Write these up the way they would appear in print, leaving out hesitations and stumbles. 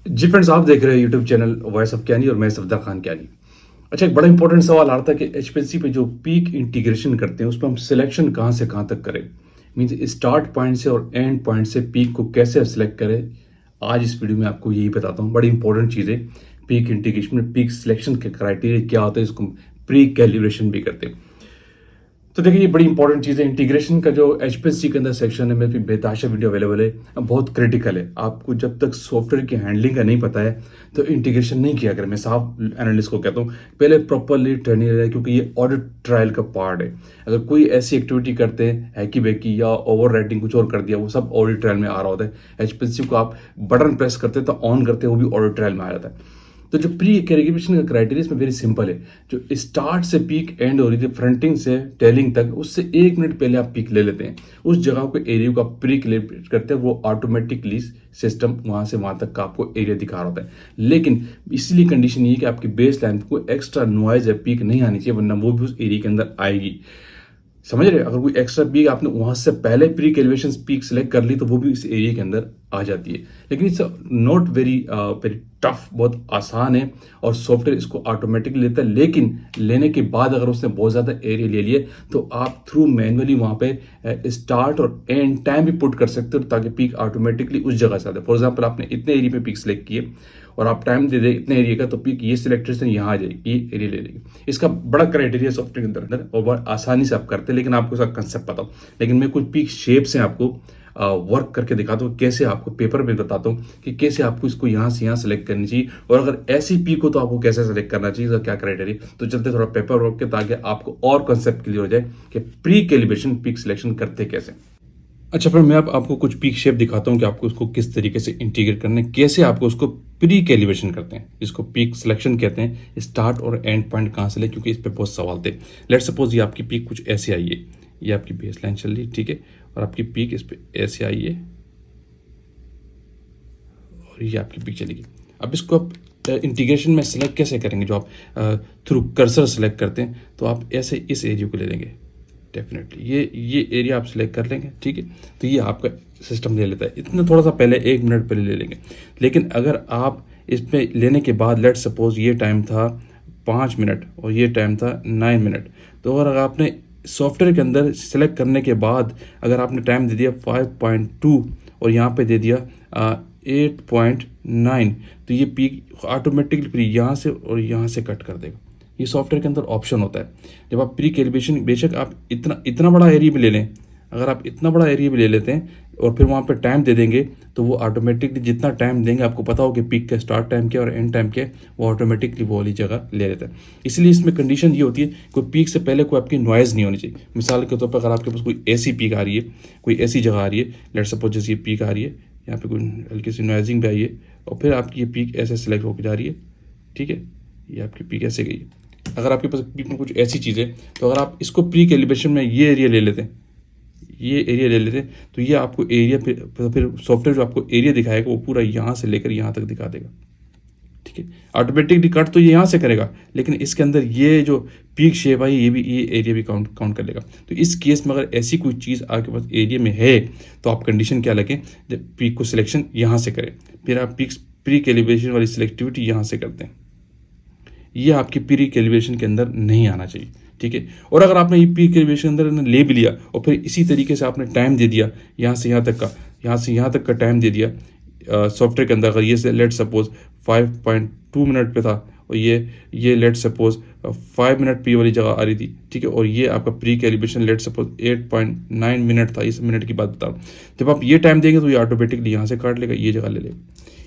जी friends, आप देख रहे हैं यूट्यूब चैनल वॉइस ऑफ कैनी और मैं सफदर खान कैनी। अच्छा, एक बड़ा इंपॉर्टेंट सवाल आ रहा था कि एचपीएलसी पे जो पीक इंटीग्रेशन करते हैं उसमें हम सिलेक्शन कहाँ से कहाँ तक करें। मीन्स स्टार्ट पॉइंट से और एंड पॉइंट से पीक को कैसे सेलेक्ट करें। आज इस वीडियो में आपको यही बताता हूँ। बड़ी इंपॉर्टेंट चीज़ है पीक इंटीग्रेशन में। पीक सिलेक्शन के क्राइटेरिया क्या होता है, इसको प्री कैलिब्रेशन भी करते हैं। तो देखिए, ये बड़ी इंपॉर्टेंट चीज़ है। इंटीग्रेशन का जो एचपीएलसी के अंदर सेक्शन है, मेरी बेताशा वीडियो अवेलेबल है, बहुत क्रिटिकल है। आपको जब तक सॉफ्टवेयर की हैंडलिंग का नहीं पता है तो इंटीग्रेशन नहीं किया करें। मैं साफ एनालिस्ट को कहता हूँ पहले प्रॉपरली ट्रेनिंग रहे, क्योंकि ये ऑडिट ट्रायल का पार्ट है। अगर कोई ऐसी एक्टिविटी करते हैं हैकी बैकी या ओवर राइटिंग कुछ और कर दिया, वो सब ऑडिट ट्रायल में आ रहा होता है। एचपीएलसी को आप बटन प्रेस करते तो ऑन करते, वो भी ऑडिट ट्रायल में आ जाता है। तो जो प्री कैलिब्रेशन का क्राइटेरिया इसमें वेरी सिंपल है। जो स्टार्ट से पीक एंड हो रही थी, फ्रंटिंग से टेलिंग तक, उससे 1 मिनट पहले आप पीक ले लेते हैं। उस जगह को एरिया को आप प्री कैलिब्रेट करते हैं, वो ऑटोमेटिकली सिस्टम वहां से वहां तक का आपको एरिया दिखा रहा होता है। लेकिन इसलिए कंडीशन ये है कि आपकी बेस लाइन को एक्स्ट्रा नॉइज है, पीक नहीं आनी चाहिए, वरना वो भी उस एरिया के अंदर आएगी। समझ रहे? अगर कोई एक्स्ट्रा पीक आपने वहां से पहले प्री कैलिब्रेशन पीक सेलेक्ट कर ली तो वो भी इस एरिया के अंदर आ जाती है। लेकिन it's not very very tough, बहुत आसान है और सॉफ्टवेयर इसको ऑटोमेटिकली लेता है। लेकिन लेने के बाद अगर उसने बहुत ज़्यादा एरिया ले लिए तो आप थ्रू मैनुअली वहाँ पे स्टार्ट और एंड टाइम भी पुट कर सकते हो, ताकि पीक ऑटोमेटिकली उस जगह से आते। फॉर एग्जाम्पल, आपने इतने एरिया पे पीक सेलेक्ट किए और आप टाइम दे दे इतने एरिया का, तो पीक ये सिलेक्टेड से यहाँ आ जाएगी, ये एरिया ले लेगी। इसका बड़ा क्राइटेरिया सॉफ्टवेयर के अंदर और बहुत आसानी से आप करते हैं, लेकिन आपको इसका कंसेप्ट पता हो। लेकिन मैं कुछ पीक शेप्स हैं आपको वर्क करके दिखाता हूँ, कैसे आपको पेपर में बताता हूँ कि कैसे आपको इसको यहाँ से यहाँ सेलेक्ट करनी चाहिए, और अगर ऐसी पीक हो तो आपको कैसे सेलेक्ट करना चाहिए, इसका क्या क्राइटेरिया। तो चलते थोड़ा पेपर वर्क के, ताकि आपको और कंसेप्ट क्लियर हो जाए कि प्री कैलिब्रेशन पीक सिलेक्शन करते कैसे। अच्छा, फिर मैं अब आपको कुछ पीक शेप दिखाता हूँ कि आपको उसको किस तरीके से इंटीग्रेट करना है, कैसे आपको उसको प्री कैलिब्रेशन करते हैं। इसको पीक सिलेक्शन कहते हैं। स्टार्ट और एंड पॉइंट कहाँ से ले, क्योंकि इस पे बहुत सवाल थे। लेट सपोज ये आपकी पीक कुछ ऐसे आई है, ये आपकी बेस लाइन चल रही है, ठीक है, और आपकी पीक इस पे ऐसे आई है और ये आपकी पीक चलेगी। अब इसको आप इंटीग्रेशन में सेलेक्ट कैसे करेंगे? जो आप थ्रू कर्सर सेलेक्ट करते हैं, तो आप ऐसे इस एरिया को ले लेंगे। डेफिनेटली ये एरिया आप सेलेक्ट कर लेंगे, ठीक है। तो ये आपका सिस्टम ले लेता है। इतना थोड़ा सा पहले 1 मिनट पहले ले लेंगे। लेकिन अगर आप इस पे लेने के बाद लेट सपोज ये टाइम था 5 मिनट और ये टाइम था 9 मिनट, तो अगर आपने सॉफ्टवेयर के अंदर सेलेक्ट करने के बाद अगर आपने टाइम दे दिया 5.2 और यहाँ पे दे दिया 8.9, तो ये पीक ऑटोमेटिकली यहाँ से और यहाँ से कट कर देगा। ये सॉफ्टवेयर के अंदर ऑप्शन होता है। जब आप प्री कैलिब्रेशन, बेशक आप इतना बड़ा एरिया भी ले लें, अगर आप इतना बड़ा एरिया भी ले लेते हैं और फिर वहाँ पर टाइम दे देंगे, तो वो ऑटोमेटिकली जितना टाइम देंगे, आपको पता हो कि पीक का स्टार्ट टाइम क्या और एंड टाइम क्या, वो ऑटोमेटिकली वो वाली जगह ले लेता है। इसलिए इसमें कंडीशन ये होती है, कोई पीक से पहले कोई आपकी नॉइज़ नहीं होनी चाहिए। मिसाल के तौर पर अगर आपके पास कोई ऐसी पीक आ रही है, कोई ऐसी जगह आ रही है, लेट सपोज जैसे ये पीक आ रही है, यहाँ पे कोई हल्की सी नॉइजिंग भी आई है, और फिर आपकी ये पीक ऐसे सेलेक्ट होकर जा रही है, ठीक है, ये आपकी पीक ऐसे गई है। अगर आपके पास पीक में कुछ ऐसी चीज़ है, तो अगर आप इसको प्री कैलिब्रेशन में ये एरिया ले लेते हैं, तो ये आपको एरिया फिर सॉफ्टवेयर जो आपको एरिया दिखाएगा वो पूरा यहाँ से लेकर यहाँ तक दिखा देगा, ठीक है। ऑटोमेटिकली कट तो ये यहाँ से करेगा, लेकिन इसके अंदर ये जो पीक शेप आई, ये एरिया भी काउंट कर लेगा। तो इस केस में अगर ऐसी कोई चीज़ आपके पास एरिया में है, तो आप कंडीशन क्या लगे, जब पीक को सिलेक्शन यहाँ से करें, फिर आप पीक प्री कैलिब्रेशन वाली सिलेक्टिविटी यहाँ से करते हैं। ये आपकी प्री कैलिब्रेशन के अंदर नहीं आना चाहिए, ठीक है। और अगर आपने ये प्री कैलिब्रेशन अंदर ले भी लिया और फिर इसी तरीके से आपने टाइम दे दिया यहाँ से यहाँ तक का टाइम दे दिया सॉफ्टवेयर के अंदर, अगर ये से लेट सपोज 5.2 मिनट पे था और ये लेट सपोज 5 मिनट पे वाली जगह आ रही थी, ठीक है, और ये आपका pre calibration let suppose 8.9 minute था। इस मिनट की बात बता रहा हूँ। जब आप ये टाइम देंगे तो ये ऑटोमेटिकली यहाँ से काट लेगा, ये जगह ले लेगा।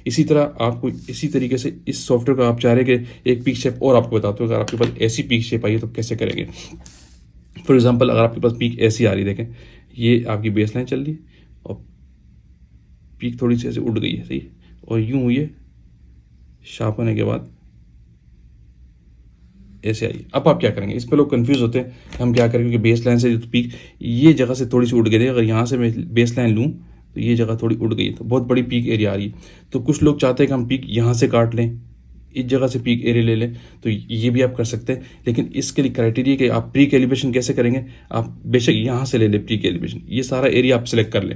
इसी तरह आपको इसी तरीके से इस सॉफ्टवेयर का आप चाह रहे कि एक पीक शेप और आपको बताते हो, अगर आपके पास ऐसी पीक शेप आई है तो कैसे करेंगे। फॉर एग्जांपल, अगर आपके पास पीक ऐसी आ रही है, देखें ये आपकी बेस लाइन चल रही है और पीक थोड़ी सी ऐसे उड़ गई है, सही, और यूं हुई है, शार्प होने के बाद ऐसे आई। अब आप क्या करेंगे? इस पे लोग कंफ्यूज होते हैं हम क्या करेंगे, क्योंकि बेस लाइन से जो पीक ये जगह से थोड़ी सी उड़ गई थी, अगर यहाँ से मैं बेस लाइन लूँ तो ये जगह थोड़ी उड़ गई है, तो बहुत बड़ी पीक एरिया आ रही है। तो कुछ लोग चाहते हैं कि हम पीक यहाँ से काट लें, इस जगह से पीक एरिया ले लें, तो ये भी आप कर सकते हैं। लेकिन इसके लिए क्राइटेरिया कि आप प्री कैलिब्रेशन कैसे करेंगे। आप बेशक यहाँ से ले लें प्री कैलिब्रेशन, ये सारा एरिया आप सेलेक्ट कर लें